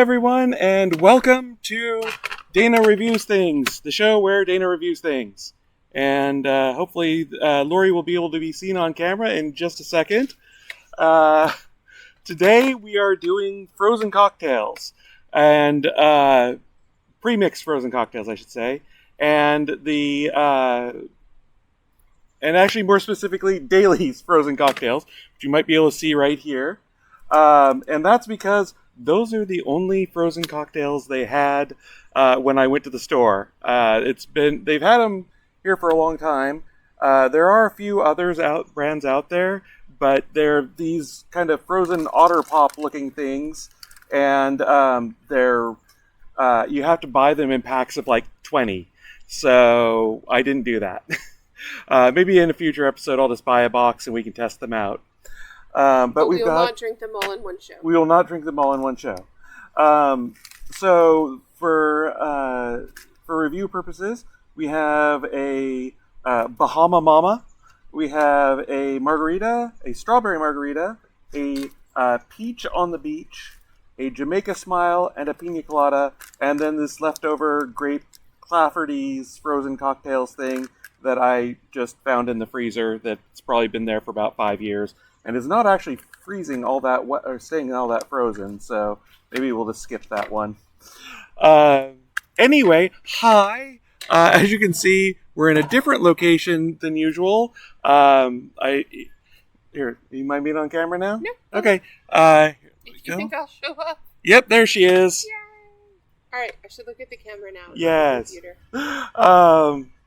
everyone, and welcome to Dana Reviews Things, the show where Dana reviews things. And hopefully Lori will be able to be seen on camera in just a second. Today we are doing frozen cocktails, and pre-mixed frozen cocktails, I should say. And and actually more specifically, Daly's frozen cocktails, which you might be able to see right here. And that's because those are the only frozen cocktails they had when I went to the store. They've had them here for a long time. There are a few brands out there, but they're these kind of frozen otter pop looking things, and you have to buy them in packs of like 20. So I didn't do that. Maybe in a future episode I'll just buy a box and we can test them out. But we will not drink them all in one show. We will not drink them all in one show. So for review purposes, we have a Bahama Mama, we have a margarita, a strawberry margarita, a peach on the beach, a Jamaica Smile, and a pina colada, and then this leftover grape Clafferty's frozen cocktails thing that I just found in the freezer that's probably been there for about 5 years. And is not actually freezing all that wet or staying all that frozen, so maybe we'll just skip that one. Anyway, hi. As you can see, we're in a different location than usual. Here, you mind being on camera now? No. Okay. Do you think I'll show up? Yep, there she is. Yay! All right, I should look at the camera now. Yes.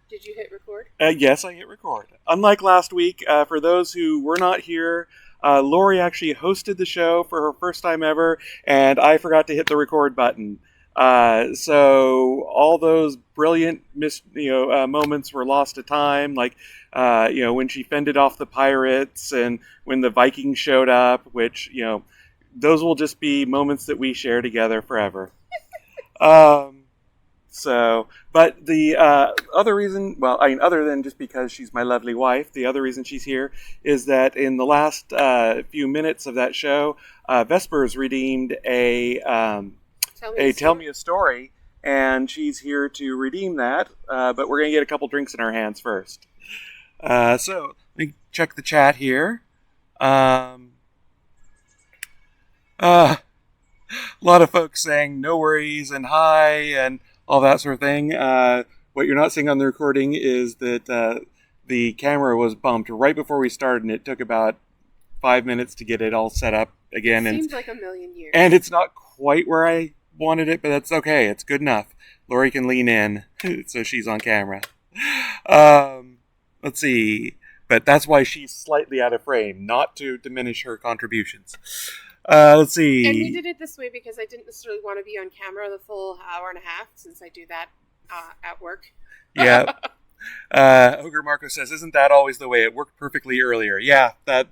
Did you hit record? Yes, I hit record. Unlike last week, for those who were not here, Lori actually hosted the show for her first time ever, and I forgot to hit the record button. So all those brilliant moments were lost to time, like when she fended off the pirates and when the Vikings showed up, which those will just be moments that we share together forever. But the other reason, other than just because she's my lovely wife, the other reason she's here is that in the last few minutes of that show, Vespers redeemed Tell Me a Story, and she's here to redeem that, but we're going to get a couple drinks in our hands first. So, let me check the chat here. A lot of folks saying no worries and hi and all that sort of thing. What you're not seeing on the recording is that the camera was bumped right before we started, and it took about 5 minutes to get it all set up again. Seems like a million years. And it's not quite where I wanted it, but that's okay. It's good enough. Lori can lean in, so she's on camera. Let's see. But that's why she's slightly out of frame, not to diminish her contributions. Let's see. And we did it this way because I didn't necessarily want to be on camera the full hour and a half, since I do that at work. Yeah. Ogre Marco says, "Isn't that always the way? It worked perfectly earlier." Yeah, that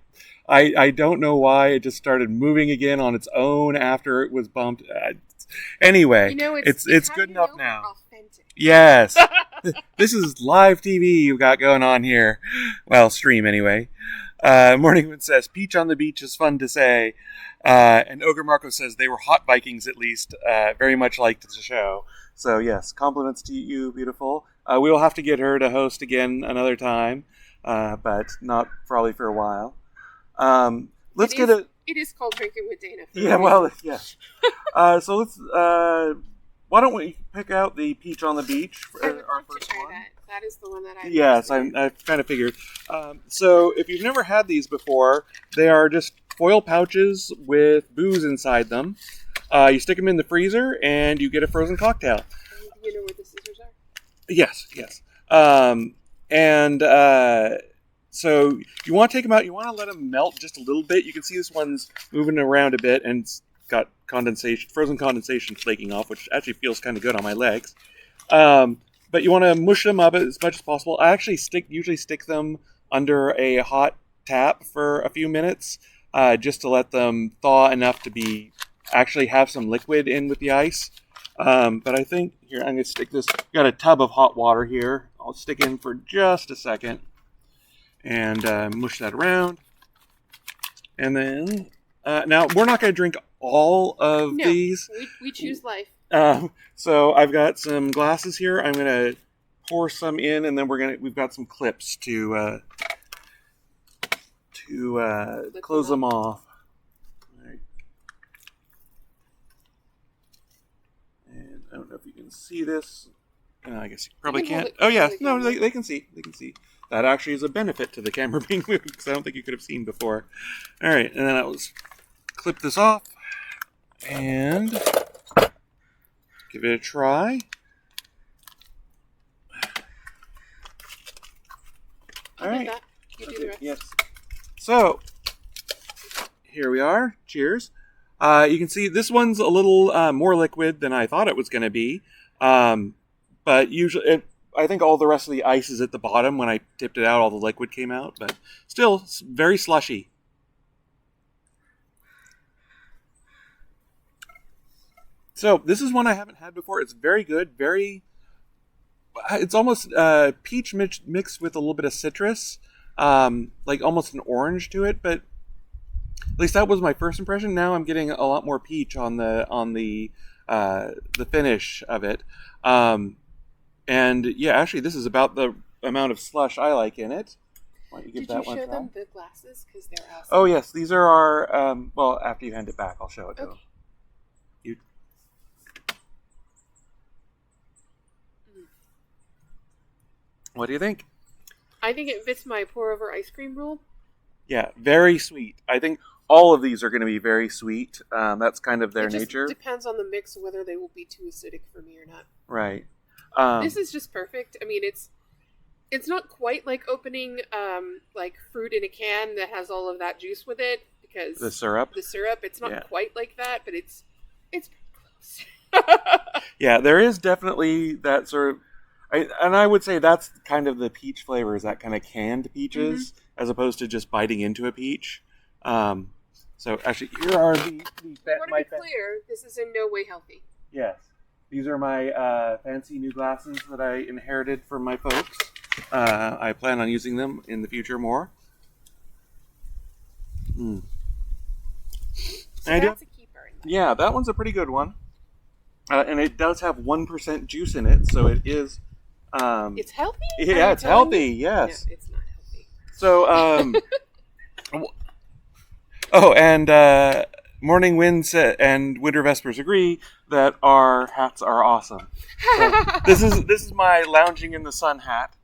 I don't know why it just started moving again on its own after it was bumped. Anyway, it's good enough now. Authentic. Yes. This is live TV you've got going on here. Well, stream anyway. Morningwood says, "Peach on the beach is fun to say." And Ogre Marco says, "They were hot Vikings, at least. Very much liked the show." So, yes, compliments to you, beautiful. We will have to get her to host again another time, but not probably for a while. It is called Drinking with Dana. Yeah, well, yes. So let's... why don't we pick out the Peach on the Beach for our first one? That is the one that I... Yes, I kind of figured. So if you've never had these before, they are just foil pouches with booze inside them. You stick them in the freezer, and you get a frozen cocktail. You know where the scissors are? Yes. So you want to take them out. You want to let them melt just a little bit. You can see this one's moving around a bit, and it's got frozen condensation flaking off, which actually feels kind of good on my legs. But you want to mush them up as much as possible. I actually usually stick them under a hot tap for a few minutes, just to let them thaw enough to actually have some liquid in with the ice. But I think here I'm going to stick this. Got a tub of hot water here. I'll stick in for just a second and mush that around. And then now we're not going to drink all of No, these. we choose life. So I've got some glasses here. I'm gonna pour some in, and then we've got some clips to close them off. All right. And I don't know if you can see this. I guess you probably can't. Oh yeah, no, they can see. They can see. That actually is a benefit to the camera being moved, because I don't think you could have seen before. All right, and then I'll clip this off and give it a try. All right. You do the rest. Yes. So here we are. Cheers. You can see this one's a little more liquid than I thought it was going to be, but usually I think all the rest of the ice is at the bottom. When I tipped it out, all the liquid came out, but still very slushy. So this is one I haven't had before. It's very good. It's almost peach mixed with a little bit of citrus, like almost an orange to it. But at least that was my first impression. Now I'm getting a lot more peach on the finish of it. And yeah, actually, this is about the amount of slush I like in it. Why don't you give that one a try? Did you show them the glasses? Because they're awesome. Oh yes, these are our. Well, after you hand it back, I'll show it to them. You. What do you think? I think it fits my pour over ice cream rule. Yeah, very sweet. I think all of these are going to be very sweet. That's kind of their nature. It depends on the mix whether they will be too acidic for me or not. Right. This is just perfect. I mean, it's not quite like opening like fruit in a can that has all of that juice with it, because the syrup. It's not quite like that, but it's close. Yeah, there is definitely that sort of. And I would say that's kind of the peach flavor, is that kind of canned peaches, as opposed to just biting into a peach. So actually, here are the I want to be clear, this is in no way healthy. Yes. These are my fancy new glasses that I inherited from my folks. I plan on using them in the future more. So that's a keeper. Yeah, that one's a pretty good one. And it does have 1% juice in it, so it is... it's healthy? Yeah, it's healthy, yes. No, it's not healthy. So, and Morning Winds and Winter Vespers agree that our hats are awesome. So this is my lounging in the sun hat,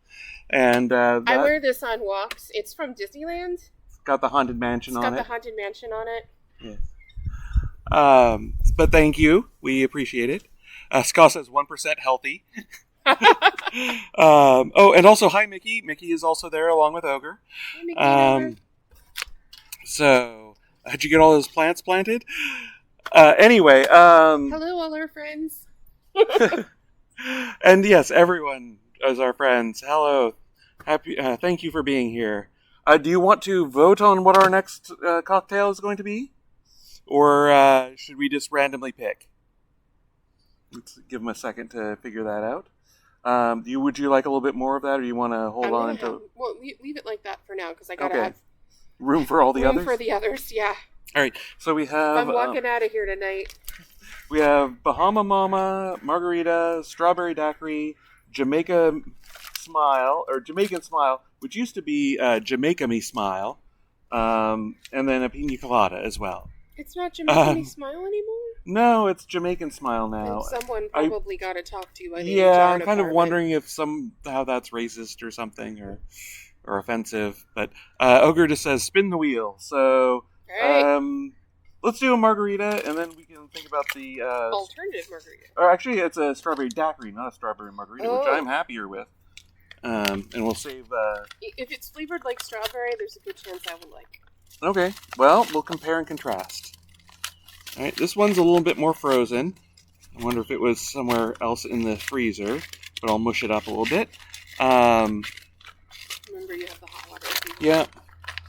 and I wear this on walks. It's from Disneyland. It's got the Haunted Mansion on it. It's got the Haunted Mansion on it. Yes. But thank you. We appreciate it. Scott says 1% healthy. And also hi Mickey. Mickey is also there along with Ogre. Hi, Mickey. So did you get all those plants planted? Anyway. Hello, all our friends. And yes, everyone is our friends. Hello. Happy. Thank you for being here. Do you want to vote on what our next cocktail is going to be? Or should we just randomly pick? Let's give them a second to figure that out. Would you like a little bit more of that, or you want to hold on until... Well, leave it like that for now, because I got to have... Room for all the others? Room for the others, yeah. All right, so we have... I'm walking out of here tonight. We have Bahama Mama, Margarita, Strawberry Daiquiri, Jamaican Smile, which used to be Jamaica Me Smile, and then a Pina Colada as well. It's not Jamaica Me Smile anymore? No, it's Jamaican Smile now. And someone probably got to talk to. I'm kind of wondering if somehow that's racist or something, or offensive. But Ogre just says spin the wheel. So let's do a margarita, and then we can think about the alternative margarita. Or actually, it's a strawberry daiquiri, not a strawberry margarita, which I'm happier with. And we'll save. If it's flavored like strawberry, there's a good chance I will like. Okay, well, we'll compare and contrast. All right, this one's a little bit more frozen. I wonder if it was somewhere else in the freezer, but I'll mush it up a little bit. Remember, you have the hot water. Yeah.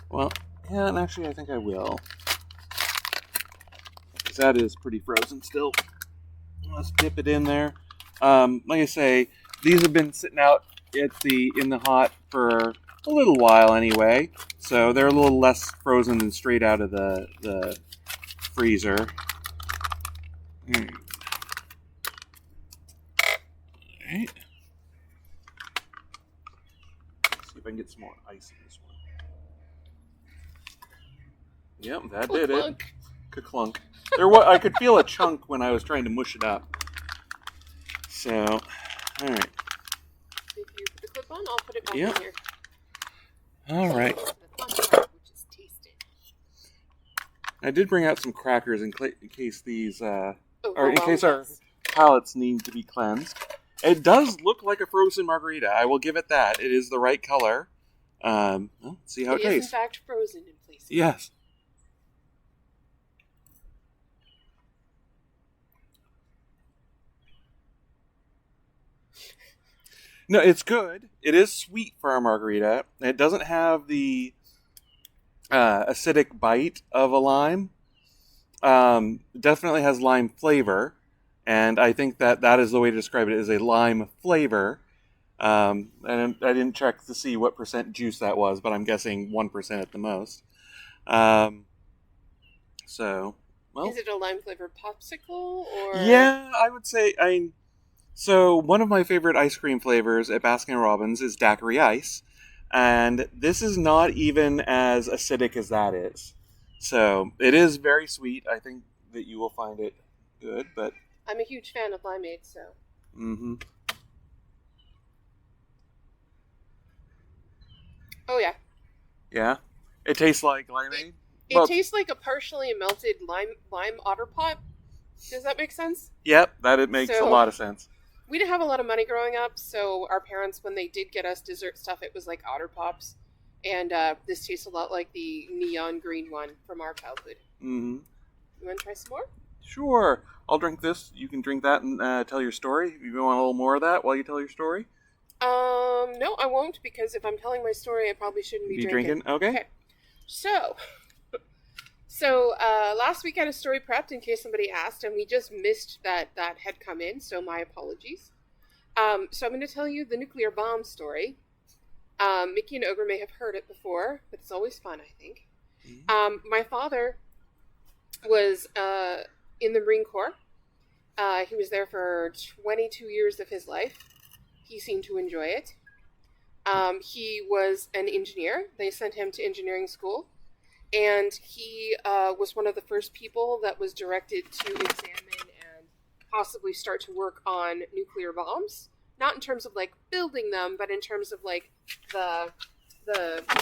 Well, yeah, and actually, I think I will. Because that is pretty frozen still. Let's dip it in there. Like I say, these have been sitting out in the hot for a little while anyway, so they're a little less frozen than straight out of the freezer. Mm. Alright. See if I can get some more ice in this one. Yep, that did it. Ka-clunk. I could feel a chunk when I was trying to mush it up. So, alright. If you put the clip on, I'll put it back Yep. in here. Alright. The fun part, which is tasting. I did bring out some crackers in case these, or in Overwhelmed case our us. palates need to be cleansed. It does look like a frozen margarita. I will give it that. It is the right color. Well, let's see how it It is, in tastes. fact, frozen in places. Yes. No, it's good. It is sweet for a margarita. It doesn't have the acidic bite of a lime. It definitely has lime flavor, and I think that is the way to describe it, is a lime flavor. And I didn't check to see what percent juice that was, but I'm guessing 1% at the most. So, well, Is it a lime flavored popsicle or? yeah, I would say. So one of my favorite ice cream flavors at Baskin Robbins is daiquiri ice, and this is not even as acidic as that is. So it is very sweet. I think that you will find it good, but I'm a huge fan of limeade, so. mm-hmm. Oh yeah, Yeah, it tastes like limeade. it tastes like a partially melted lime otter pop. Does that make sense? Yep, it makes a lot of sense. We didn't have a lot of money growing up, so our parents, when they did get us dessert stuff, it was like otter pops, and this tastes a lot like the neon green one from our childhood. Mm-hmm. You want to try some more? Sure. I'll drink this. You can drink that and tell your story. You want a little more of that while you tell your story? No, I won't, because if I'm telling my story, I probably shouldn't be drinking. Okay. So last week I had a story prepped in case somebody asked, and we just missed that had come in, so my apologies. So I'm going to tell you the nuclear bomb story. Mickey and Ogre may have heard it before, but it's always fun, I think. Mm-hmm. My father was in the Marine Corps. He was there for 22 years of his life. He seemed to enjoy it. He was an engineer. They sent him to engineering school. And he was one of the first people that was directed to examine and possibly start to work on nuclear bombs. Not in terms of like building them, but in terms of like the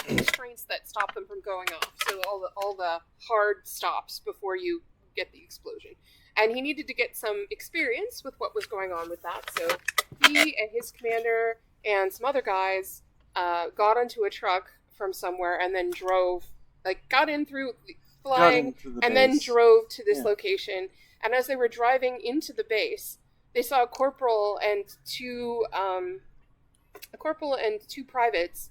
constraints that stop them from going off. So all the hard stops before you get the explosion. And he needed to get some experience with what was going on with that. So he and his commander and some other guys got onto a truck from somewhere and then got in through flying and then drove to this location. And as they were driving into the base, they saw a corporal and two privates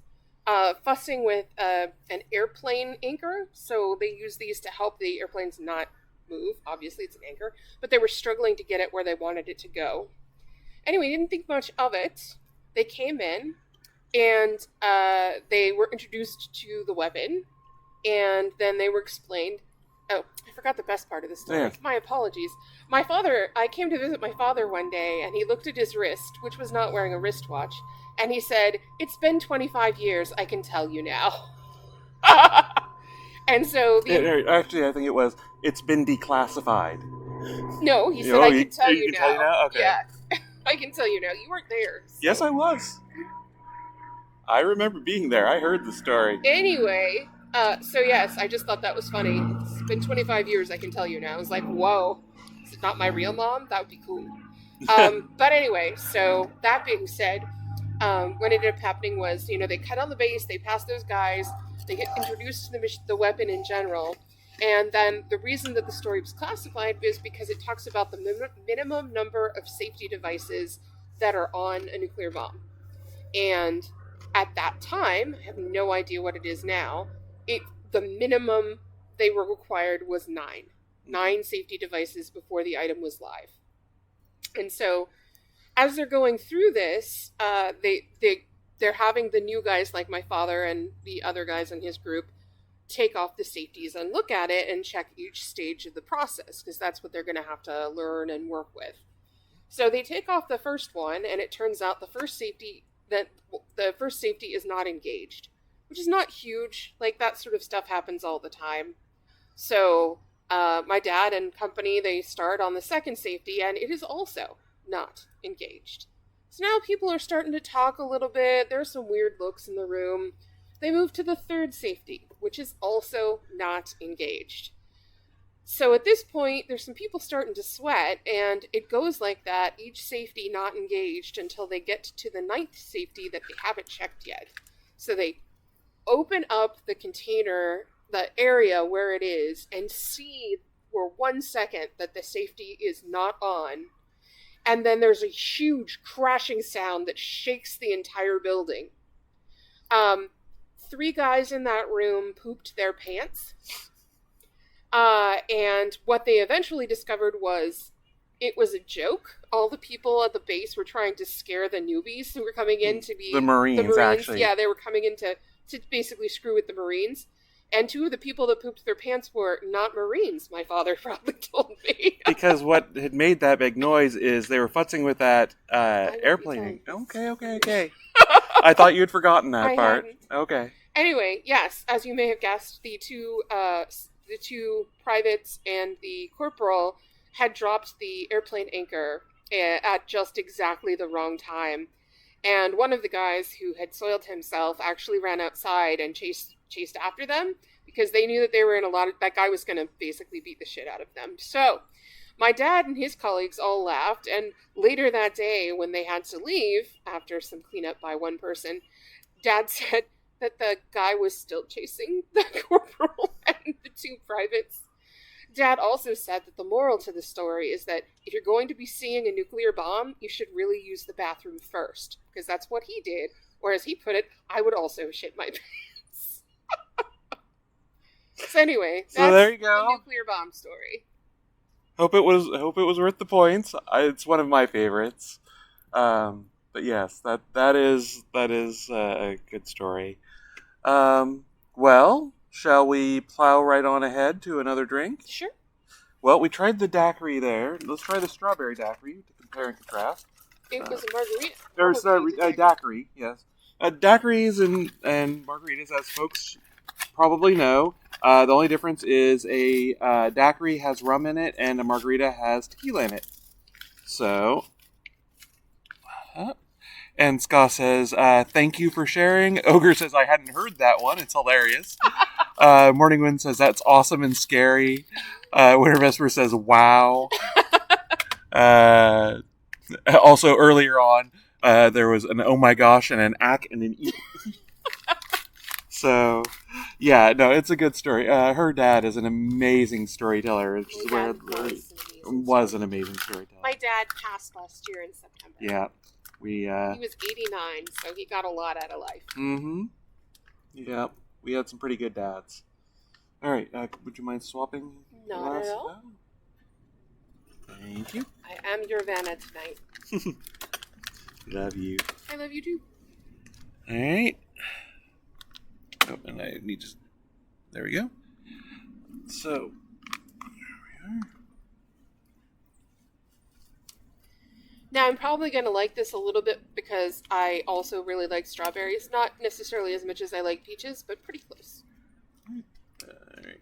fussing with an airplane anchor. So they use these to help the airplanes not move. Obviously, it's an anchor, but they were struggling to get it where they wanted it to go. Anyway, didn't think much of it. They came in and they were introduced to the weapon, and then they were explained. Oh, I forgot the best part of the story. Yeah. My apologies. I came to visit my father one day, and he looked at his wrist, which was not wearing a wristwatch, and he said, "It's been 25 years, I can tell you now." And so actually, I think it was, "It's been declassified." No, he said, "I can tell you now." Tell you now? Okay. Yeah, I can tell you now. You weren't there. So. Yes, I was. I remember being there. I heard the story. Anyway, so yes, I just thought that was funny. It's been 25 years, I can tell you now. I was like, whoa, is it not my real mom? That would be cool. But anyway, so that being said, what ended up happening was, they cut on the base, they pass those guys, they get introduced to the weapon in general, and then the reason that the story was classified is because it talks about the minimum number of safety devices that are on a nuclear bomb. And at that time, I have no idea what it is now, the minimum they were required was 9 safety devices before the item was live. And so as they're going through this, they're having the new guys like my father and the other guys in his group take off the safeties and look at it and check each stage of the process, because that's what they're going to have to learn and work with. So they take off the first one, and it turns out the first safety is not engaged, which is not huge. Like, that sort of stuff happens all the time. So my dad and company, they start on the second safety, and it is also not engaged. So now people are starting to talk a little bit. There's some weird looks in the room. They move to the third safety, which is also not engaged. So at this point, there's some people starting to sweat, and it goes like that, each safety not engaged, until they get to the ninth safety that they haven't checked yet. So they open up the container, the area where it is, and see for 1 second that the safety is not on. And then there's a huge crashing sound that shakes the entire building. 3 guys in that room pooped their pants. And what they eventually discovered was it was a joke. All the people at the base were trying to scare the newbies who were coming in to be the Marines. Actually. Yeah, they were coming in to basically screw with the Marines. And 2 of the people that pooped their pants were not Marines, my father probably told me. Because what had made that big noise is they were futzing with that airplane. Okay. I thought you had forgotten that part. Hadn't. Okay. Anyway, yes, as you may have guessed, the two privates and the corporal had dropped the airplane anchor at just exactly the wrong time. And one of the guys who had soiled himself actually ran outside and chased after them, because they knew that they were in that guy was going to basically beat the shit out of them. So my dad and his colleagues all laughed, and later that day, when they had to leave after some cleanup by one person, Dad said that the guy was still chasing the corporal and the 2 privates. Dad also said that the moral to the story is that if you're going to be seeing a nuclear bomb, you should really use the bathroom first, because that's what he did. Or as he put it, I would also shit my pants. So anyway, that's there you go. The nuclear bomb story. Hope it was worth the points. It's one of my favorites. But yes, that is a good story. Well, shall we plow right on ahead to another drink? Sure. Well, we tried the daiquiri there. Let's try the strawberry daiquiri to compare and contrast. It was a margarita. There's a daiquiri, yes. Daiquiris and margaritas, as folks probably know, the only difference is a daiquiri has rum in it and a margarita has tequila in it. So, and Ska says, thank you for sharing. Ogre says, I hadn't heard that one. It's hilarious. Morning Wind says, that's awesome and scary. Winter Vesper says, wow. Also, earlier on, there was an oh my gosh and an ack and an eek. So, yeah, no, it's a good story. Her dad is an amazing storyteller. Which is where was an amazing storyteller. My dad passed last year in September. Yeah. He was 89, so he got a lot out of life. Mm-hmm. Yeah, we had some pretty good dads. All right, would you mind swapping? Not at all. Thank you. I am your Vanna tonight. Love you. I love you too. All right. Oh, and I need to... There we go. So, there we are. Now, I'm probably going to like this a little bit because I also really like strawberries. Not necessarily as much as I like peaches, but pretty close. Alright.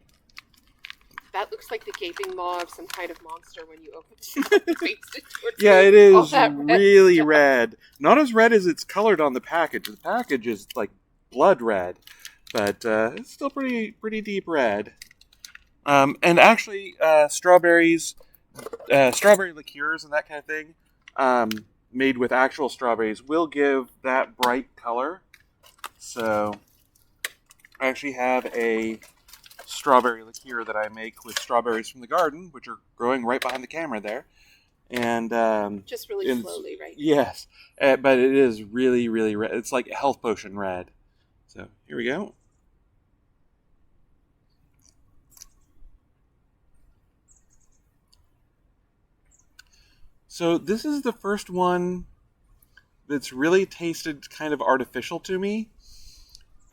That looks like the gaping maw of some kind of monster when you open it. Yeah, it is really red. Not as red as it's colored on the package. The package is like blood red, but it's still pretty deep red. And actually, strawberry liqueurs and that kind of thing, made with actual strawberries, will give that bright color. So, I actually have a strawberry liqueur that I make with strawberries from the garden, which are growing right behind the camera there. And just really slowly, right? Yes, but it is really, really red. It's like health potion red. So, here we go. So this is the first one that's really tasted kind of artificial to me.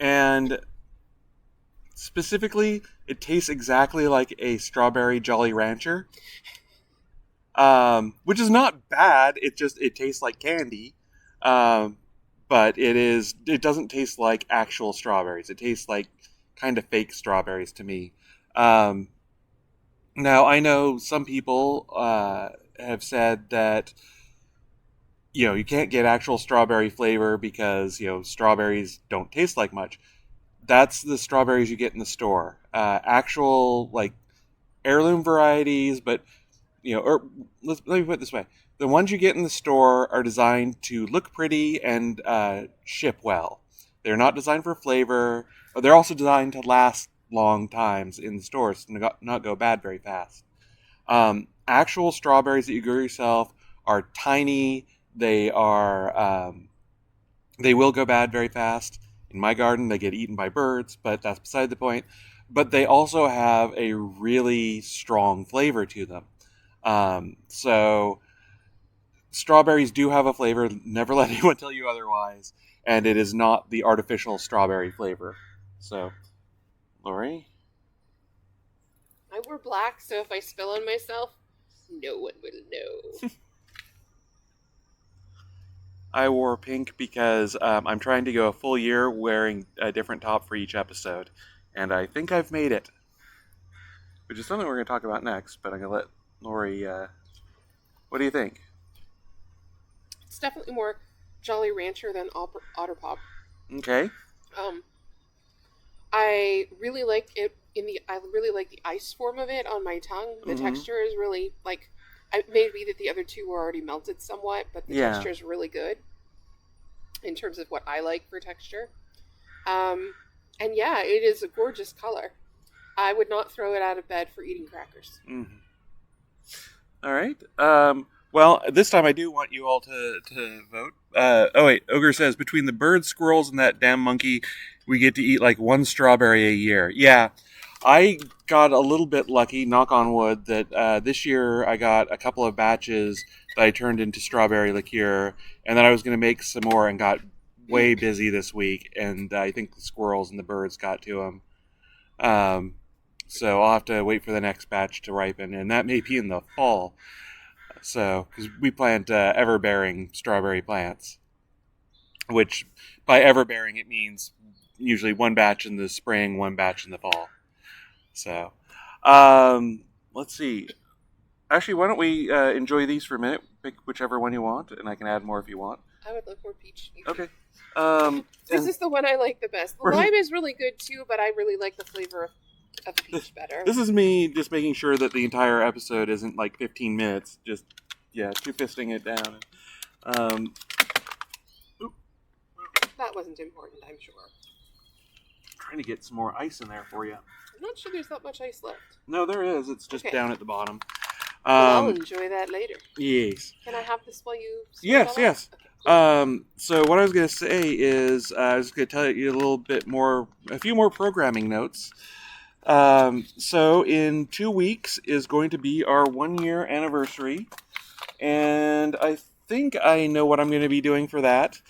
And specifically, it tastes exactly like a strawberry Jolly Rancher, which is not bad. It tastes like candy, um, but it doesn't taste like actual strawberries. It tastes like kind of fake strawberries to me. Um, Now, I know some people have said that you can't get actual strawberry flavor because strawberries don't taste like much. That's the strawberries you get in the store. Actual like heirloom varieties, but or let me put it this way: the ones you get in the store are designed to look pretty and ship well. They're not designed for flavor. They're also designed to last long times in the stores and not go bad very fast. Actual strawberries that you grow yourself are tiny. They will go bad very fast. In my garden, they get eaten by birds, but that's beside the point. But they also have a really strong flavor to them. So strawberries do have a flavor. Never let anyone tell you otherwise. And it is not the artificial strawberry flavor. So, Lori? I wore black, so if I spill on myself, no one will know. I wore pink because I'm trying to go a full year wearing a different top for each episode. And I think I've made it. Which is something we're going to talk about next, but I'm going to let Lori... what do you think? It's definitely more Jolly Rancher than Otter Pop. Okay. I really like it I really like the ice form of it on my tongue. The texture is really like, it may be that the other two were already melted somewhat, but the texture is really good in terms of what I like for texture. And yeah, it is a gorgeous color. I would not throw it out of bed for eating crackers. Mm-hmm. All right. Well, this time I do want you all to vote. Oh wait, Ogre says between the birds, squirrels, and that damn monkey, we get to eat like one strawberry a year. Yeah, I got a little bit lucky, knock on wood, that this year I got a couple of batches that I turned into strawberry liqueur, and then I was going to make some more and got way busy this week, and I think the squirrels and the birds got to them. So I'll have to wait for the next batch to ripen, and that may be in the fall. So, because we plant ever-bearing strawberry plants, which by ever-bearing it means usually one batch in the spring, one batch in the fall. So, let's see. Actually, why don't we enjoy these for a minute? Pick whichever one you want, and I can add more if you want. I would love more peach. Okay. This is the one I like the best. The lime is really good too, but I really like the flavor of peach better. This is me just making sure that the entire episode isn't like 15 minutes. Just, two-fisting it down. That wasn't important, I'm sure. Trying to get some more ice in there for you. I'm not sure there's that much ice left. No, there is. It's just down at the bottom. I'll enjoy that later. Yes. Can I have this while you... Yes. Okay, cool. So what I was going to say is I was going to tell you a few more programming notes. So in 2 weeks is going to be our 1-year anniversary, and I think I know what I'm going to be doing for that.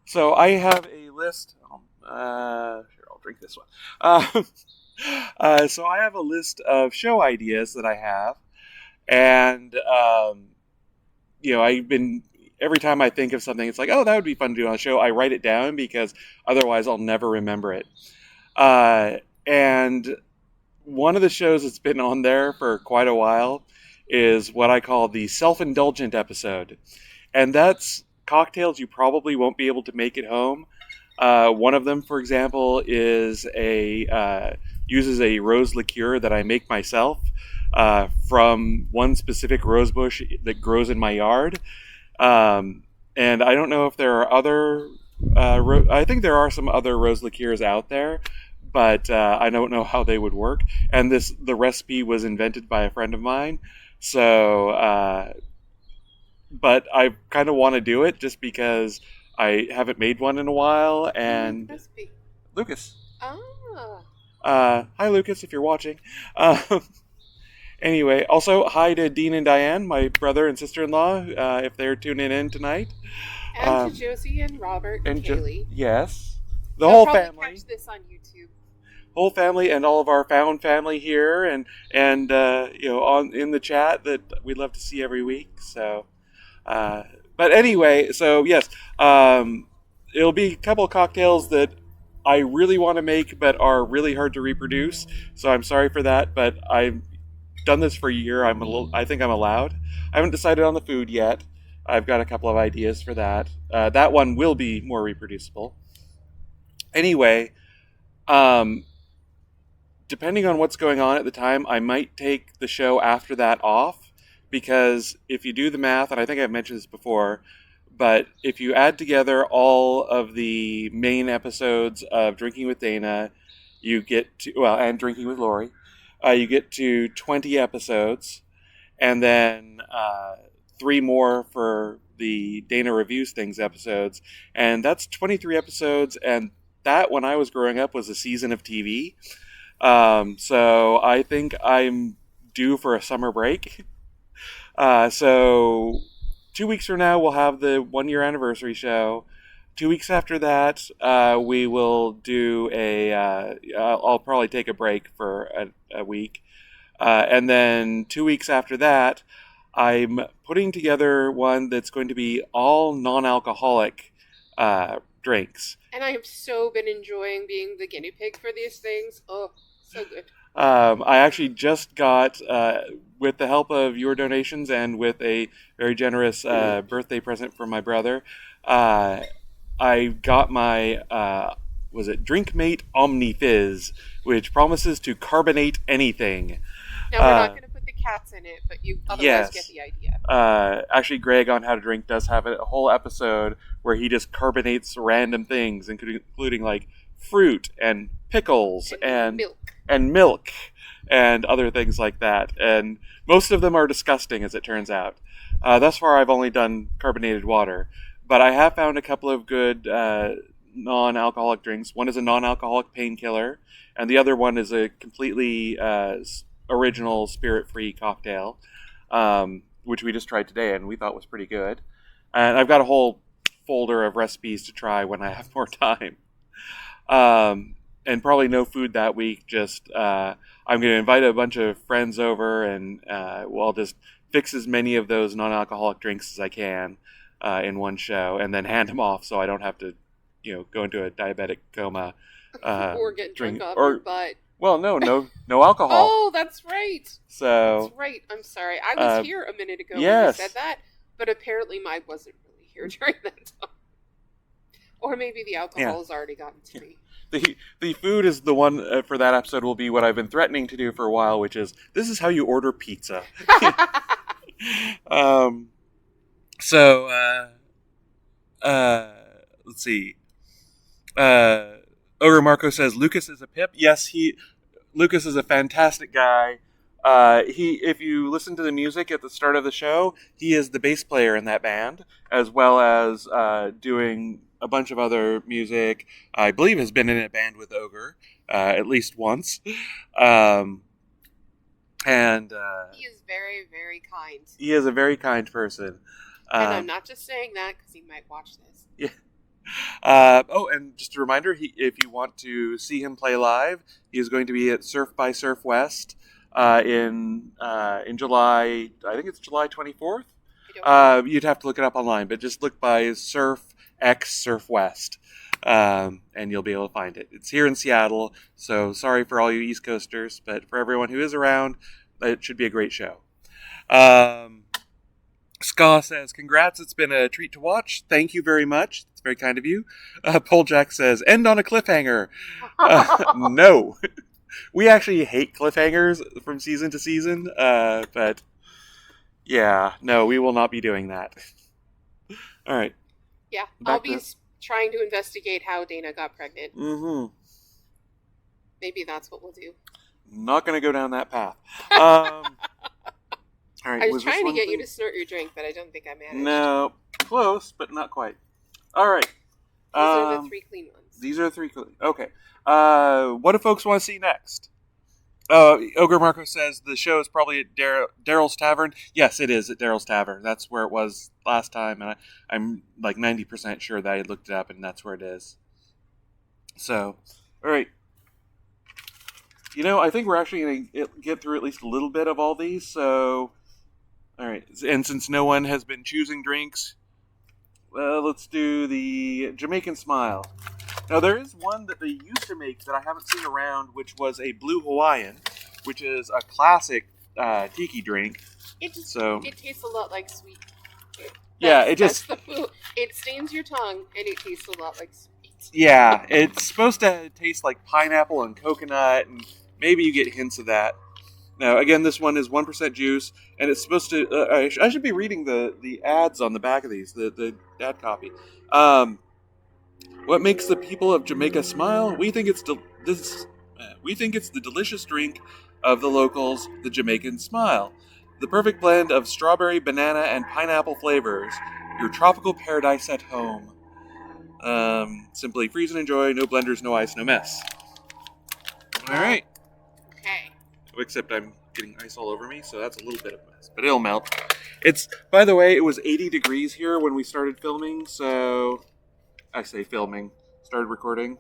So I have a list. Here, I'll drink this one. So I have a list of show ideas that I have, and every time I think of something, it's like, oh, that would be fun to do on a show. I write it down because otherwise I'll never remember it. And one of the shows that's been on there for quite a while is what I call the self-indulgent episode. And that's cocktails you probably won't be able to make at home. One of them, for example, is uses a rose liqueur that I make myself from one specific rose bush that grows in my yard. And I don't know if there are other... I think there are some other rose liqueurs out there, but I don't know how they would work. And the recipe was invented by a friend of mine. So, but I kind of want to do it just because I haven't made one in a while. And Recipe. Lucas. Ah. Hi, Lucas, if you're watching. Anyway, also hi to Dean and Diane, my brother and sister-in-law, if they're tuning in tonight. And to Josie and Robert and Kaylee. Yes. They'll whole probably family. catch this on YouTube. whole family and all of our found family here, and on in the chat that we'd love to see every week. So, but anyway, so yes, it'll be a couple of cocktails that I really want to make, but are really hard to reproduce. So I'm sorry for that, but I've done this for a year. I think I'm allowed. I haven't decided on the food yet. I've got a couple of ideas for that. That one will be more reproducible. Anyway, um, depending on what's going on at the time, I might take the show after that off, because if you do the math, and I think I've mentioned this before, but if you add together all of the main episodes of Drinking with Dana, you get to, well, and Drinking with Lori, you get to 20 episodes, and then 3 more for the Dana Reviews Things episodes, and that's 23 episodes, and that, when I was growing up, was a season of TV. So I think I'm due for a summer break. So 2 weeks from now, we'll have the 1-year anniversary show. 2 weeks after that, we will do I'll probably take a break for a week. And then 2 weeks after that, I'm putting together one that's going to be all non-alcoholic drinks. And I have so been enjoying being the guinea pig for these things. Oh, so good. I actually just got, with the help of your donations and with a very generous birthday present from my brother, I got my, was it Drinkmate Omni Fizz, which promises to carbonate anything. Now, we're not going to put the cats in it, but you otherwise get the idea. Actually, Greg on How to Drink does have a whole episode where he just carbonates random things, including like fruit and pickles and milk and other things like that. And most of them are disgusting, as it turns out. Thus far, I've only done carbonated water, but I have found a couple of good non-alcoholic drinks. One is a non-alcoholic painkiller, and the other one is a completely original spirit-free cocktail, which we just tried today and we thought was pretty good. And I've got a whole folder of recipes to try when I have more time. And probably no food that week. Just I'm going to invite a bunch of friends over, and we'll just fix as many of those non-alcoholic drinks as I can in one show, and then hand them off so I don't have to, go into a diabetic coma or get drunk off your butt. Well, no alcohol. Oh, that's right. So that's right. I'm sorry. I was here a minute ago when you said that, but apparently mine wasn't really here during that time. Or maybe the alcohol has already gotten to me. The food is the one for that episode will be what I've been threatening to do for a while, which is, this is how you order pizza. Let's see. Ogre Marco says Lucas is a pip. Yes, Lucas is a fantastic guy. If you listen to the music at the start of the show, he is the bass player in that band, as well as doing a bunch of other music. I believe has been in a band with Ogre at least once. And he is very, very kind. He is a very kind person. And I'm not just saying that because he might watch this. Yeah. And just a reminder, if you want to see him play live, he is going to be at Surf by Surf West in July. I think it's July 24th. You'd have to look it up online, but just look by Surf X Surf West, and you'll be able to find it. It's here in Seattle, so sorry for all you East Coasters, but for everyone who is around, it should be a great show. Ska says, congrats, it's been a treat to watch. Thank you very much. It's very kind of you. Poljack says, end on a cliffhanger. No. We actually hate cliffhangers from season to season, but yeah, no, we will not be doing that. All right. Yeah, I'll be trying to investigate how Dana got pregnant. Mm-hmm. Maybe that's what we'll do. Not going to go down that path. All right, I was trying to get you to snort your drink, but I don't think I managed. No, close, but not quite. All right. These are the 3 clean ones. These are the 3 clean. Okay. What do folks want to see next? Ogre Marco says the show is probably at Daryl's Tavern. Yes, it is at Daryl's Tavern. That's where it was last time, and I'm like 90% sure that I looked it up, and that's where it is. So, all right. I think we're actually going to get through at least a little bit of all these. So, all right. And since no one has been choosing drinks, let's do the Jamaican Smile. Now, there is one that they used to make that I haven't seen around, which was a Blue Hawaiian, which is a classic tiki drink. It tastes a lot like sweet. It stains your tongue and it tastes a lot like sweet. Yeah, it's supposed to taste like pineapple and coconut, and maybe you get hints of that. Now, again, this one is 1% juice, and it's supposed to. I should be reading the ads on the back of these, the ad copy. What makes the people of Jamaica smile? We think it's the delicious drink of the locals, the Jamaican Smile. The perfect blend of strawberry, banana, and pineapple flavors. Your tropical paradise at home. Simply freeze and enjoy. No blenders, no ice, no mess. All right. Okay. Except I'm getting ice all over me, so that's a little bit of a mess. But it'll melt. By the way, it was 80 degrees here when we started filming, so... I say filming. Started recording.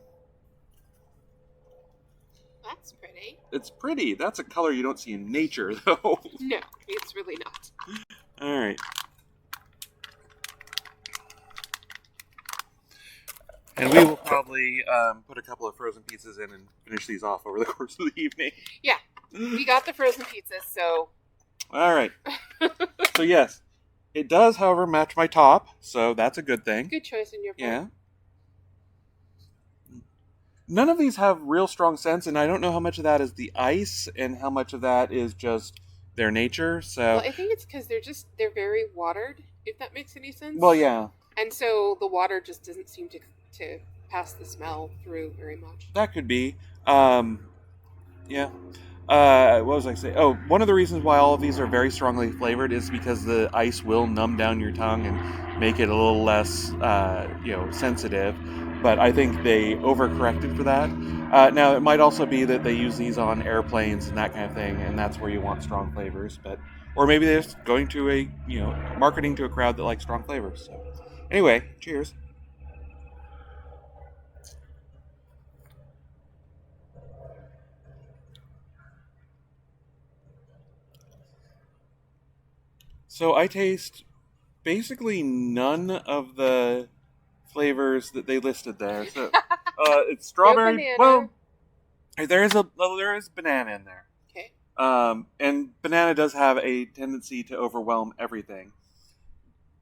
That's pretty. It's pretty. That's a color you don't see in nature, though. No, it's really not. All right. And we will probably put a couple of frozen pizzas in and finish these off over the course of the evening. Yeah. We got the frozen pizzas, so... All right. So, yes. It does, however, match my top, so that's a good thing. Good choice in your part. Yeah. None of these have real strong scents, and I don't know how much of that is the ice and how much of that is just their nature, so... Well, I think it's because they're very watered, if that makes any sense. Well, yeah. And so the water just doesn't seem to pass the smell through very much. That could be. Yeah. What was I saying? Oh, one of the reasons why all of these are very strongly flavored is because the ice will numb down your tongue and make it a little less, sensitive. But I think they overcorrected for that. Now, it might also be that they use these on airplanes and that kind of thing, and that's where you want strong flavors. Or maybe they're just going to marketing to a crowd that likes strong flavors. So, anyway, cheers. So I taste basically none of the flavors that they listed there. So it's strawberry. No well, there is banana in there. Okay. And banana does have a tendency to overwhelm everything.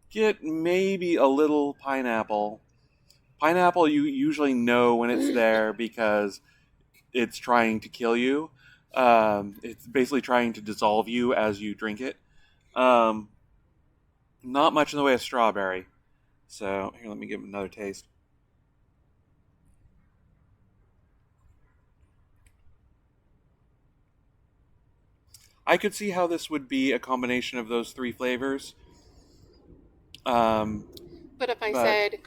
Get maybe a little pineapple. Pineapple, you usually know when it's there because it's trying to kill you. It's basically trying to dissolve you as you drink it. Not much in the way of strawberry. So, here, let me give it another taste. I could see how this would be a combination of those three flavors. But if I said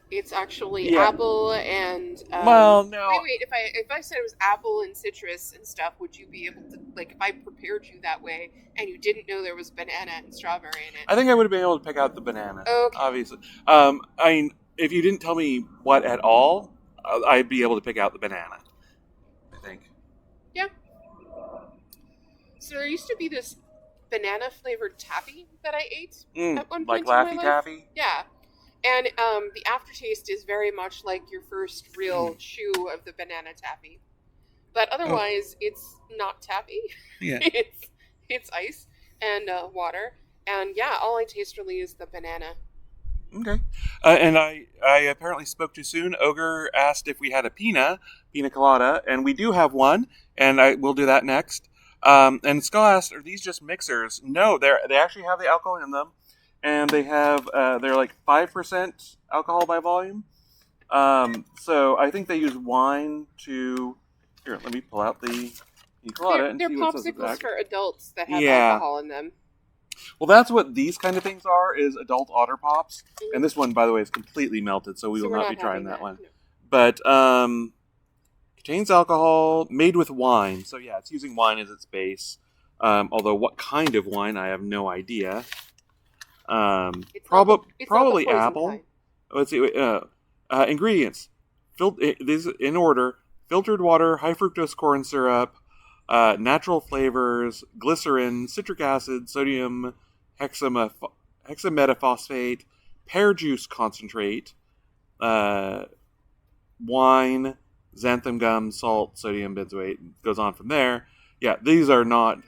it's actually apple and well, no. Wait. If I said it was apple and citrus and stuff, would you be able to, like, if I prepared you that way and you didn't know there was banana and strawberry in it? I think I would have been able to pick out the banana. Okay. Obviously. If you didn't tell me what at all, I'd be able to pick out the banana. I think. Yeah. So there used to be this banana flavored taffy that I ate at one point like in my Laffy life. Taffy? Yeah. And the aftertaste is very much like your first real chew of the banana taffy. But otherwise, it's not taffy. Yeah. it's ice and water. And yeah, all I taste really is the banana. Okay. And I apparently spoke too soon. Ogre asked if we had a pina colada, and we do have one, and we'll do that next. And Skull asked, are these just mixers? No, they actually have the alcohol in them. And they have, they're like 5% alcohol by volume. So I think they use wine to... Here, let me pull out the colada and they're see what it says popsicles for adults that have alcohol in them. Well, that's what these kind of things are, is adult otter pops. Mm-hmm. And this one, by the way, is completely melted, so we will not be trying that one. No. But contains alcohol, made with wine. So yeah, it's using wine as its base. Although what kind of wine, I have no idea. Probably apple. Kind. Let's see. Ingredients. These in order: filtered water, high fructose corn syrup, natural flavors, glycerin, citric acid, sodium hexametaphosphate, pear juice concentrate, wine, xanthan gum, salt, sodium benzoate. It goes on from there. Yeah, these are not.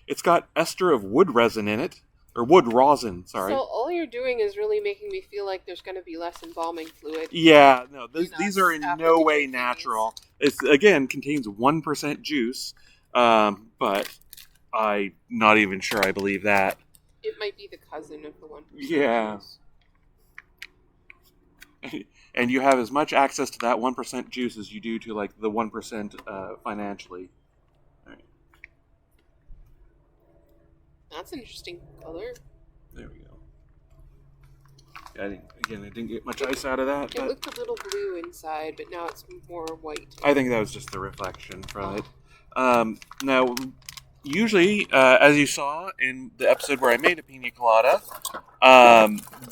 It's got ester of wood resin in it, or wood rosin. Sorry. So all you're doing is really making me feel like there's going to be less embalming fluid. Yeah, no, in these us are in after no we way drink these. natural. It's again contains 1% juice, but I'm not even sure I believe that. It might be the cousin of the one. Yeah. And you have as much access to that 1% juice as you do to like the 1% financially. All right, That's an interesting color. there we go. I didn't get much ice out of that, It but looked a little blue inside, but now it's more white. I think that was just the reflection from it. Now, usually, as you saw in the episode where I made a pina colada,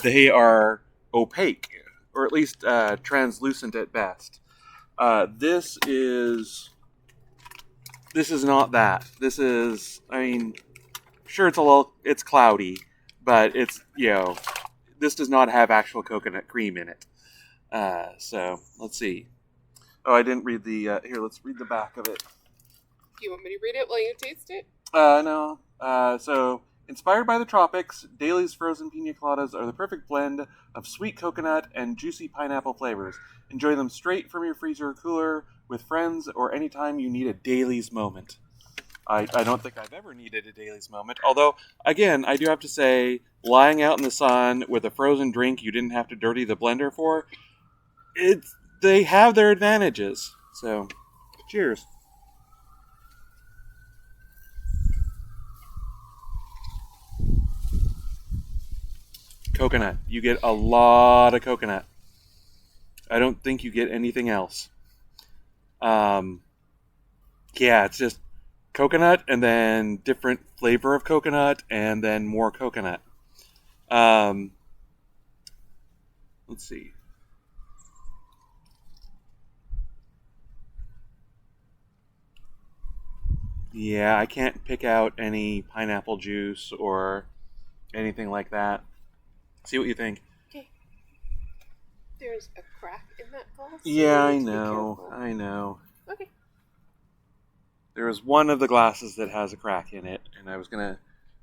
they are opaque, or at least translucent at best. This is not that. This is, I mean, sure, it's cloudy, but it's, this does not have actual coconut cream in it. So let's see. Oh, I didn't read the. Here, let's read the back of it. Do you want me to read it while you taste it? No. So, inspired by the tropics, Daly's frozen pina coladas are the perfect blend of sweet coconut and juicy pineapple flavors. Enjoy them straight from your freezer or cooler with friends or anytime you need a Daly's moment. I don't think I've ever needed a Daly's moment. Although, again, I do have to say, lying out in the sun with a frozen drink you didn't have to dirty the blender for, they have their advantages. So, cheers. Coconut. You get a lot of coconut. I don't think you get anything else. Yeah, it's just coconut and then different flavor of coconut and then more coconut. Let's see. Yeah, I can't pick out any pineapple juice or anything like that. See what you think. Okay. There's a crack in that glass. Yeah, so I you need to be know. careful. I know. Okay. There was one of the glasses that has a crack in it, and I was going to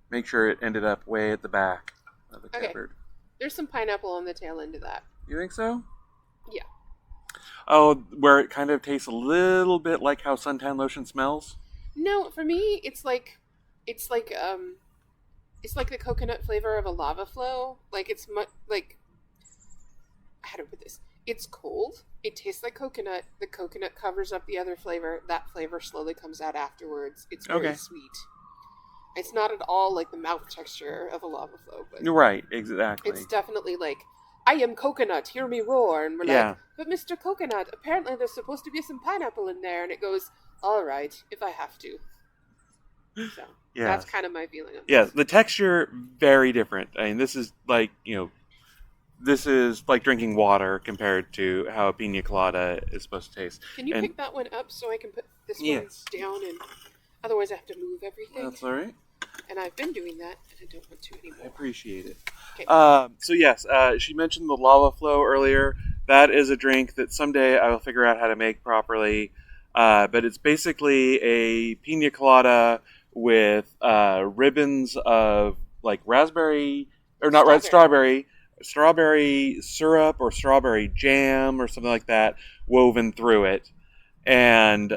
make sure it ended up way at the back of the Okay. cupboard. There's some pineapple on the tail end of that. You think so? Yeah. Oh, where it kind of tastes a little bit like how suntan lotion smells? No, for me, it's like the coconut flavor of a lava flow. Like it's like, how to put this? It's cold. It tastes like coconut. The coconut covers up the other flavor. That flavor slowly comes out afterwards. It's very sweet. It's not at all like the mouth texture of a lava flow, but Right, exactly. it's definitely like, I am coconut, hear me roar. And we're like, but Mr. Coconut, apparently there's supposed to be some pineapple in there. And it goes, all right, if I have to. So that's kind of my feeling of this. Yeah, the texture, very different. I mean, this is like, this is like drinking water compared to how a pina colada is supposed to taste. Can you pick that one up so I can put this one down? And otherwise I have to move everything. That's all right. And I've been doing that, and I don't want to anymore. I appreciate it. Okay. So yes, she mentioned the lava flow earlier. That is a drink that someday I will figure out how to make properly. But it's basically a pina colada with ribbons of like strawberry syrup or strawberry jam or something like that woven through it. And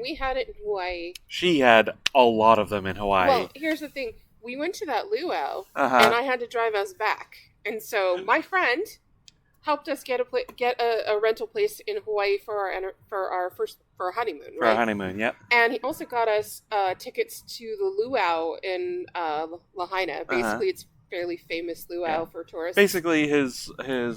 we had it in Hawaii. She had a lot of them in Hawaii. Well, here's the thing. We went to that luau, and I had to drive us back. And so my friend helped us get a rental place in Hawaii for our honeymoon. Right? For our honeymoon, yep. And he also got us tickets to the luau in Lahaina. Basically, it's fairly famous luau for tourists. Basically, his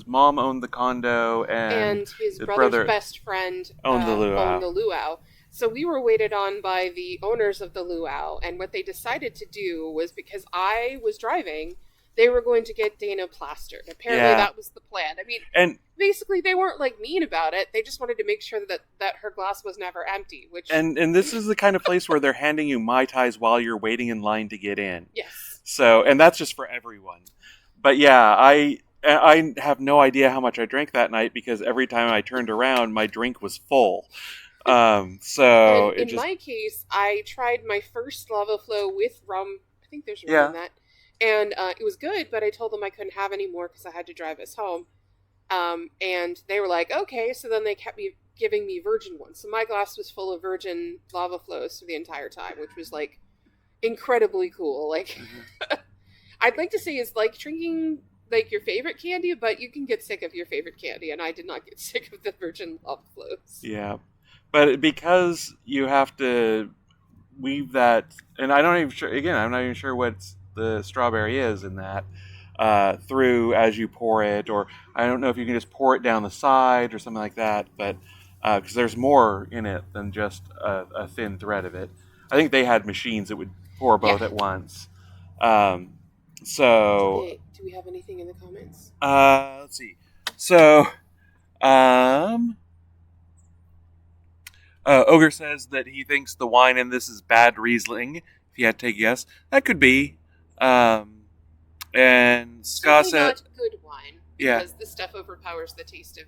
mom owned the condo, and his brother's best friend owned the luau. So we were waited on by the owners of the luau, and what they decided to do was, because I was driving, they were going to get Dana plastered. Apparently, Yeah. that was the plan. I mean, And basically, they weren't like mean about it. They just wanted to make sure that her glass was never empty. Which and this is the kind of place where they're handing you Mai Tais while you're waiting in line to get in. yes, So, and that's just for everyone. But yeah, I have no idea how much I drank that night because every time I turned around, my drink was full. So and it in just my case, I tried my first lava flow with rum. I think there's rum yeah. in that, and it was good. But I told them I couldn't have any more because I had to drive us home. And they were like, okay. So then they kept me giving me virgin ones. So my glass was full of virgin lava flows for the entire time, which was like incredibly cool. Like, I'd like to say it's like drinking like your favorite candy, but you can get sick of your favorite candy, and I did not get sick of the virgin lava flows. Yeah, but because you have to weave that, and I don't even sure. Again, I'm not even sure what the strawberry is in that through as you pour it, or I don't know if you can just pour it down the side or something like that. But because there's more in it than just a thin thread of it. I think they had machines that would pour both Yeah. at once. Um, so Do we have anything in the comments? let's see. So. Ogre says that he thinks the wine in this is bad Riesling. If you had to take a guess, that could be. And Scott Certainly said, not good wine, Yeah. because the stuff overpowers the taste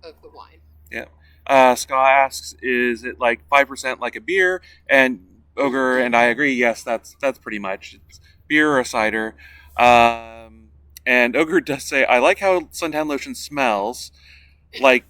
of the wine. "Yeah." Scott asks, "Is it like 5% like a beer?" And Ogre and I agree. Yes, that's pretty much it's beer or a cider. And Ogre does say, "I like how suntan lotion smells." Like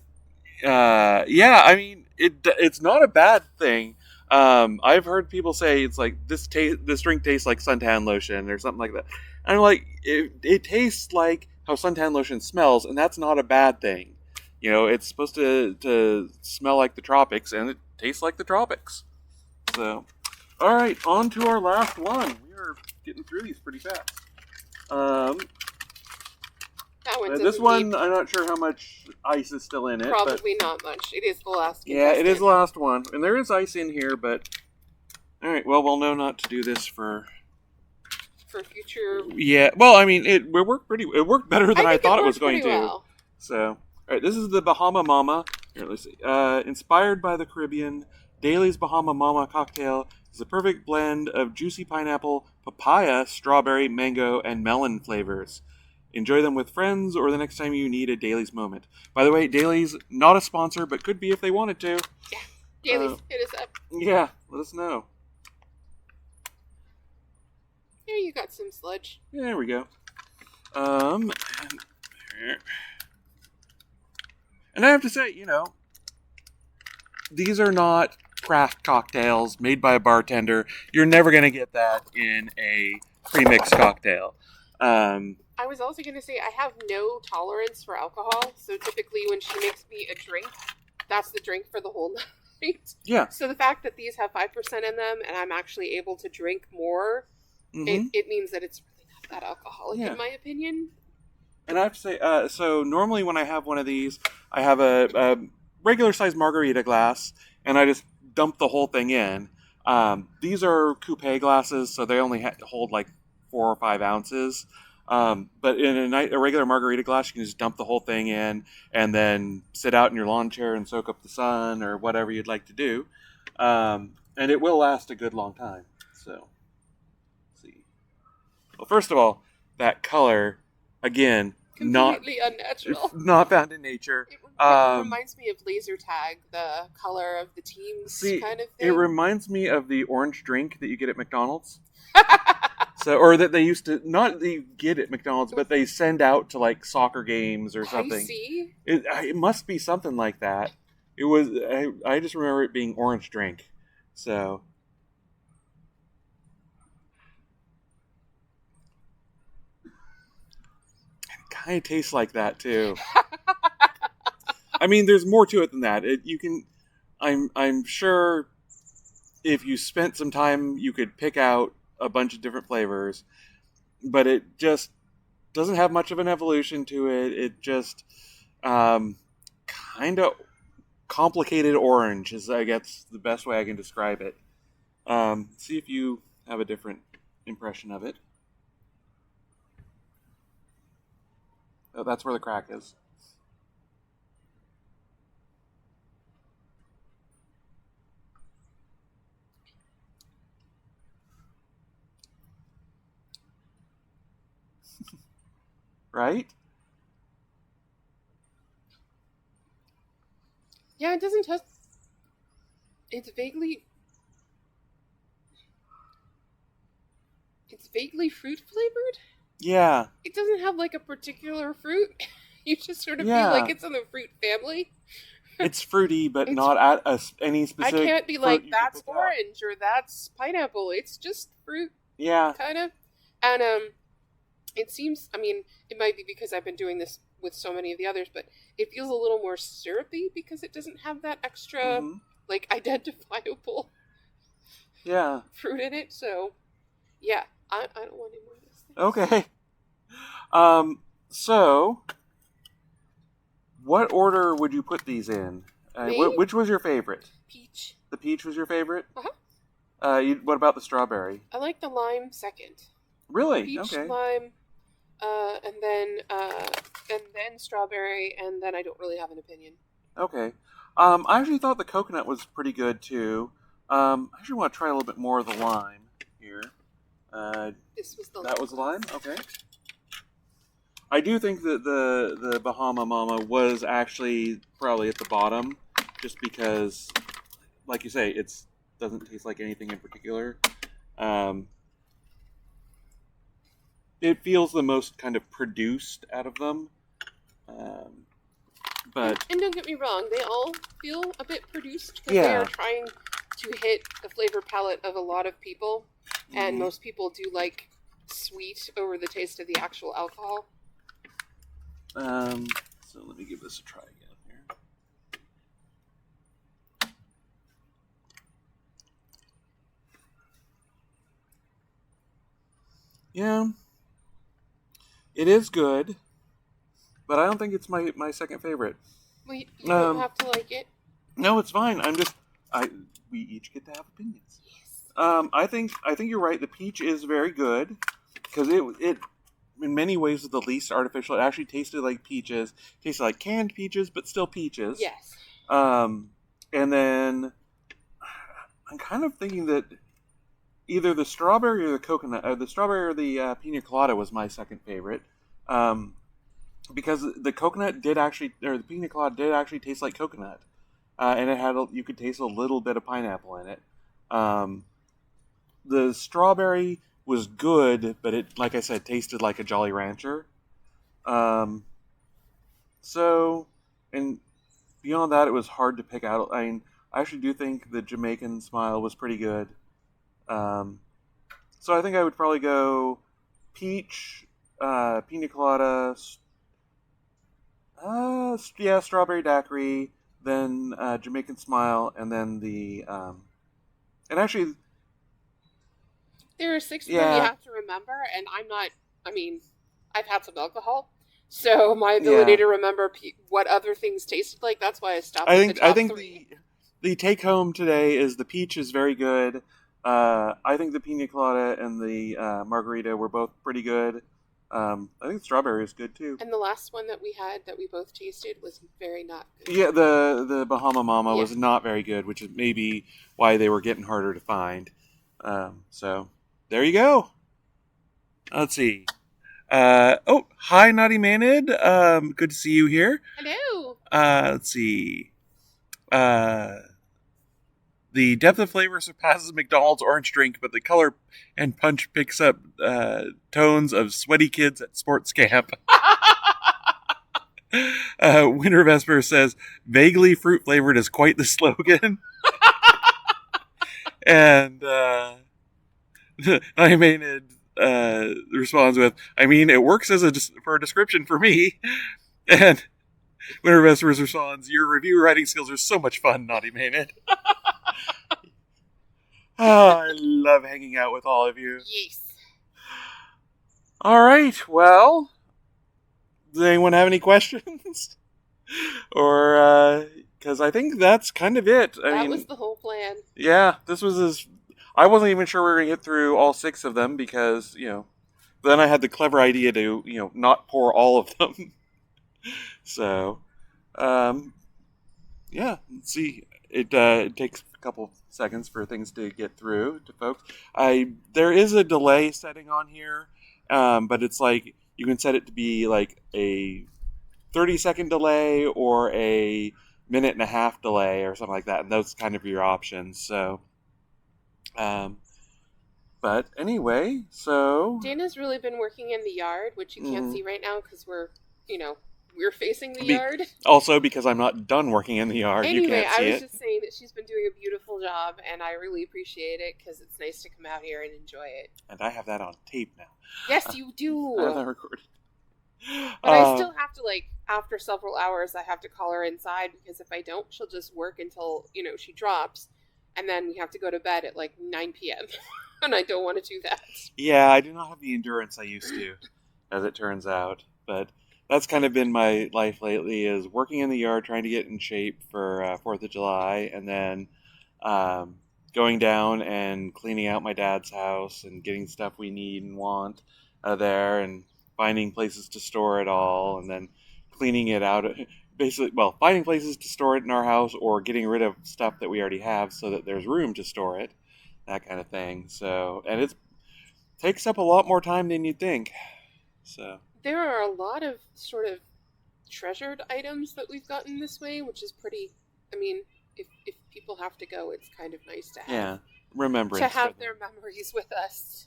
yeah, I mean, it's not a bad thing. I've heard people say it's like this drink tastes like suntan lotion or something like that. And I'm like, it tastes like how suntan lotion smells, and that's not a bad thing. You know, it's supposed to smell like the tropics, and it tastes like the tropics. So, all right, on to our last one. We are getting through these pretty fast. That one This doesn't one, need- I'm not sure how much ice is still in it. But Probably not much. It is the last yeah, it is the contestant. last one, and there is ice in here. But all right, well, we'll know not to do this for. For future... Yeah, well, I mean, it worked pretty. It worked better than I think thought it worked was going to. pretty well. So, all right, this is the Bahama Mama. Here, let's see. Inspired by the Caribbean, Daly's Bahama Mama cocktail is a perfect blend of juicy pineapple, papaya, strawberry, mango, and melon flavors. Enjoy them with friends or the next time you need a Daly's moment. By the way, Daly's not a sponsor, but could be if they wanted to. Yeah, Daly's, hit us up. Yeah, let us know. Here, you got some sludge. There we go. And I have to say, you know, these are not craft cocktails made by a bartender. You're never going to get that in a pre-mixed cocktail. I was also going to say, I have no tolerance for alcohol, so typically when she makes me a drink, that's the drink for the whole night. Yeah. So the fact that these have 5% in them, and I'm actually able to drink more, it means that it's really not that alcoholic, in my opinion. And I have to say, so normally when I have one of these, I have a regular-sized margarita glass, and I just dump the whole thing in. These are coupe glasses, so they only hold like 4 or 5 ounces. But in a regular margarita glass, you can just dump the whole thing in and then sit out in your lawn chair and soak up the sun or whatever you'd like to do. And it will last a good long time. So, let's see. Well, first of all, that color, again, Completely unnatural. not found in nature. It reminds me of laser tag, the color of the teams kind of thing. It reminds me of the orange drink that you get at McDonald's. So, or that they used to not that you get at McDonald's, but they send out to like soccer games or something. Icy? It must be something like that. It was. I just remember it being orange drink. So. It kind of tastes like that too. I mean, there's more to it than that. You can. I'm sure. If you spent some time, you could pick out a bunch of different flavors, but it just doesn't have much of an evolution to it. It just kind of complicated orange is, I guess, the best way I can describe it. See if you have a different impression of it. That's where the crack is. Right? Yeah, it doesn't taste. It's vaguely. It's vaguely fruit flavored. Yeah. It doesn't have like a particular fruit. You just sort of feel like Yeah. it's in the fruit family. It's fruity, but It's. not at any I specific can't be fruit like you can that's pick out. orange or that's pineapple. It's just fruit, Yeah. kind of. And it seems. I mean, it might be because I've been doing this with so many of the others, but it feels a little more syrupy because it doesn't have that extra Hmm. like identifiable Yeah. fruit in it. So yeah, I don't want any more of this thing. Okay. Um. So, what order would you put these in? Me, Which was your favorite? peach. The peach was your favorite. Uh huh. What about the strawberry? I like the lime second. Really? Peach, Okay. lime, and then strawberry, and then I don't really have an opinion. Okay. I actually thought the coconut was pretty good too. I actually want to try a little bit more of the lime here. Uh, This was the that lime. was lime. Okay. I do think that the Bahama Mama was actually probably at the bottom, just because, like you say, it's doesn't taste like anything in particular. Um, it feels the most kind of produced out of them. Um, but And don't get me wrong, they all feel a bit produced because they yeah. are trying to hit the flavor palette of a lot of people, and Mhm. most people do like sweet over the taste of the actual alcohol. So let me give this a try again here. Yeah, it is good, but I don't think it's my second favorite. Well, you don't Um, have to like it. no, it's fine. We each get to have opinions. Yes. I think you're right. The peach is very good because it in many ways was the least artificial. It actually tasted like peaches, tasted like canned peaches, but still peaches. Yes. And then I'm kind of thinking that either the strawberry or the coconut, the strawberry or the pina colada was my second favorite, um, because the coconut did actually, or the pina colada did actually taste like coconut, and you could taste a little bit of pineapple in it. Um, the strawberry was good, but it, like I said, tasted like a Jolly Rancher. Um, so, and beyond that, it was hard to pick out. I mean, I actually do think the Jamaican Smile was pretty good. Um, so I think I would probably go peach, pina colada, yeah, strawberry daiquiri, then Jamaican Smile, and then and actually, There are six of them you yeah, have to remember, and I'm not. I mean, I've had some alcohol, so my ability yeah. to remember what other things tasted like. That's why I stopped I at the think I top think three. the take home today is the peach is very good. I think the pina colada and the margarita were both pretty good. I think strawberry is good too. And the last one that we had that we both tasted was very not good. Yeah, the Bahama Mama Yeah. was not very good, which is maybe why they were getting harder to find. So there you go. Let's see. Oh, hi, Naughty Manid. Good to see you here. Hello. Let's see. Uh, the depth of flavor surpasses McDonald's orange drink, but the color and punch picks up tones of sweaty kids at sports camp. Winter Vesper says, vaguely fruit flavored is quite the slogan. And I mean, it responds with, I mean, it works as for a description for me. And Winter Vesper responds, your review writing skills are so much fun, Naughty Manid. I love hanging out with all of you. Yes. All right, well, does anyone have any questions? Or, because I think that's kind of it. That was the whole plan. Yeah, this was I wasn't even sure we were going to get through all 6 of them because, then I had the clever idea to, not pour all of them. So, um, yeah, let's see. It takes a couple seconds for things to get through to folks. There is a delay setting on here, but it's like you can set it to be like a 30-second delay or a minute and a half delay or something like that, and those kind of your options. So, um, but anyway, so Dana's really been working in the yard, which you can't mm, see right now because we're facing the be, yard. also because I'm not done working in the yard, you Anyway, can't I see was it, just saying that she's been doing a beautiful job, and I really appreciate it because it's nice to come out here and enjoy it. and I have that on tape now. Yes, you I have do. that recorded. But I still have to, like, after several hours, I have to call her inside because if I don't, she'll just work until, she drops. And then we have to go to bed at like 9 p.m. and I don't want to do that. Yeah, I do not have the endurance I used to, as it turns out. But that's kind of been my life lately: is working in the yard, trying to get in shape for Fourth of July, and then um, going down and cleaning out my dad's house and getting stuff we need and want there, and finding places to store it all, and then cleaning it out. Basically, well, finding places to store it in our house, or getting rid of stuff that we already have so that there's room to store it, that kind of thing. So, and it takes up a lot more time than you'd think. So, There are a lot of sort of treasured items that we've gotten this way, which is pretty. I mean, if people have to go, it's kind of nice yeah, to remembrance for have them. their memories with us.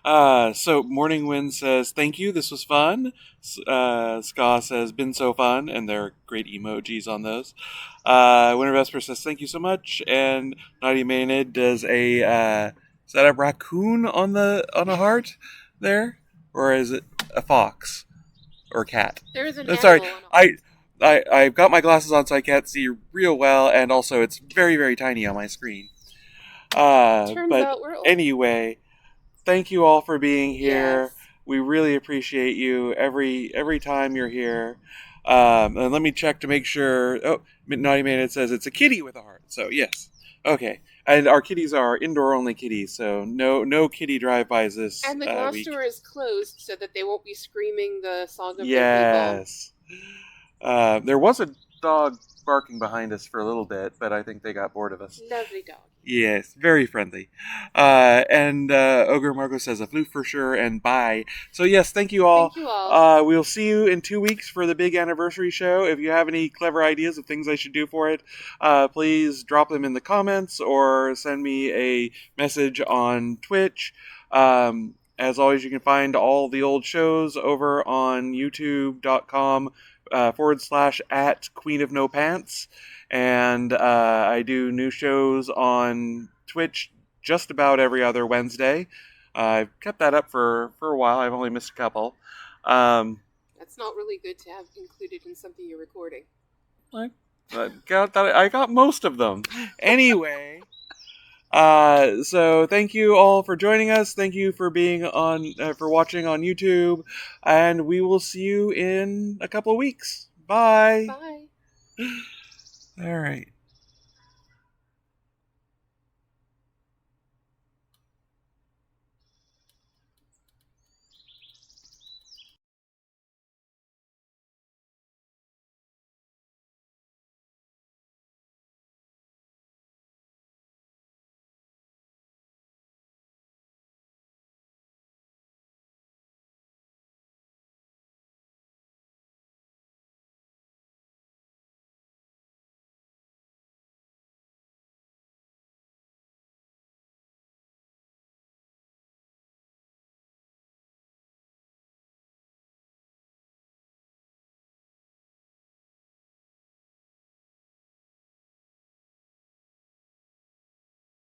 So Morning Wind says, "Thank you, this was fun." Ska says, "Been so fun," and there are great emojis on those. Winter Vesper says, "Thank you so much," and Naughty Maynard does a is that a raccoon on a heart there, or is it a fox or a cat? There is an Sorry, animal on a I. I've got my glasses on so I can't see real well, and also it's very, very tiny on my screen. Turns But out we're old. anyway, thank you all for being here. Yes. We really appreciate you every time you're here. And let me check to make sure. Oh, Naughty Man, it says it's a kitty with a heart. So yes, okay. And our kitties are indoor only kitties, so no kitty drive-bys this And the glass week. door is closed so that they won't be screaming the song of their people. Yes. There was a dog barking behind us for a little bit, but I think they got bored of us. Lovely dog. Yes, very friendly. And Ogre Marco says a flute for sure, and bye. So yes, thank you all. Thank you all. We'll see you in 2 weeks for the big anniversary show. If you have any clever ideas of things I should do for it, please drop them in the comments or send me a message on Twitch. As always, you can find all the old shows over on youtube.com /@ Queen of No Pants. And I do new shows on Twitch just about every other Wednesday. I've kept that up for a while. I've only missed a couple. That's not really good to have included in something you're recording. I got most of them. Anyway, so thank you all for joining us. Thank you for being on, for watching on YouTube. And we will see you in a couple of weeks. Bye. Bye. All right.